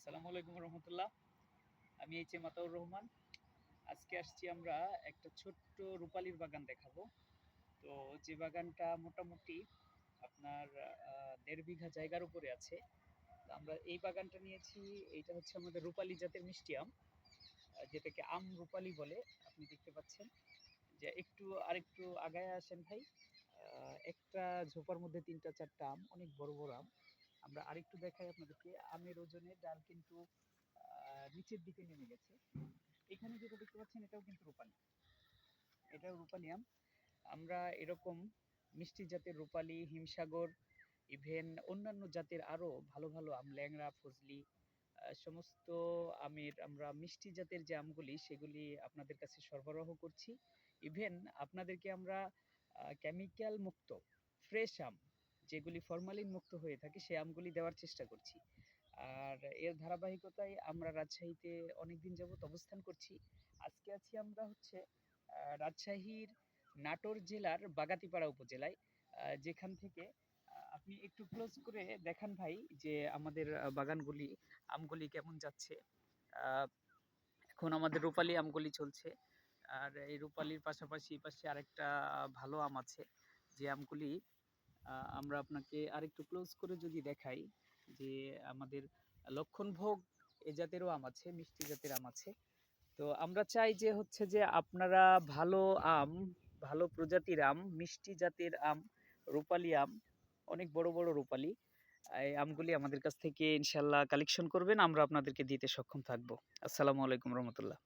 আসসালামু আলাইকুম রহমতুল্লাহ। আমি মাতাউর রহমান। আজকে আসছি আমরা একটা ছোট্ট রূপালীর বাগান দেখাবো। তো যে বাগানটা মোটামুটি আপনার ১.৫ বিঘা জায়গার উপরে আছে। তো আমরা এই বাগানটা নিয়েছি। এইটা হচ্ছে আমাদের রূপালী জাতের মিষ্টি আম, যেটাকে আম রূপালী বলে। আপনি দেখতে পাচ্ছেন যে আরেকটু আগায় আসেন ভাই। একটা ঝোপার মধ্যে ৩টা ৪টা আম, অনেক বড় বড় আম। আমরা আরেকটু দেখাই আপনাদেরকে। আমের ওজনে ডাল কিন্তু নিচের দিকে নেমে গেছে। এখানে যেটা দেখতে পাচ্ছেন এটাও কিন্তু রূপালী, এটাও রূপালী আম। আমরা এরকম মিষ্টি জাতের রূপালী, হিমসাগর, ইভেন অন্যান্য জাতের আরো ভালো ভালো আম, ল্যাংড়া, ফজলি, সমস্ত আমের আমরা মিষ্টি জাতের যে আমগুলি সেগুলি আপনাদের কাছে সরবরাহ করছি। ইভেন আপনাদেরকে আমরা কেমিক্যাল মুক্ত ফ্রেশ আম, যেগুলি ফরমালিন মুক্ত হয়ে থাকে, সেই আমগুলি দেওয়ার চেষ্টা করছি। আর এর ধারাবাহিকতায় আমরা রাজশাহীতে অনেকদিন যাবত অবস্থান করছি। আজকে আছি আমরা হচ্ছে রাজশাহীর নাটোর জেলার বাগাতিপাড়া উপজেলায়, যেখান থেকে আপনি একটু ক্লোজ করে দেখান ভাই যে আমাদের বাগানগুলি, আমগুলি কেমন যাচ্ছে। আহ, এখন আমাদের রূপালী আমগুলি চলছে। আর এই রূপালীর পাশাপাশি পাশে আরেকটা ভালো আম আছে, যে আমগুলি আমরা আপনাকে আরেকটু ক্লোজ করে যদি দেখাই, যে আমাদের লক্ষণভোগ এ জাতেরও আম আছে, মিষ্টি জাতের আম আছে। তো আমরা চাই যে হচ্ছে যে আপনারা ভালো আম, ভালো প্রজাতির আম, মিষ্টি জাতের আম, রূপালী আম, অনেক বড় বড় রূপালী, এই আমগুলি আমাদের কাছ থেকে ইনশাল্লাহ কালেকশন করবেন, আমরা আপনাদেরকে দিতে সক্ষম থাকবো। আসসালামু আলাইকুম রহমতুল্লাহ।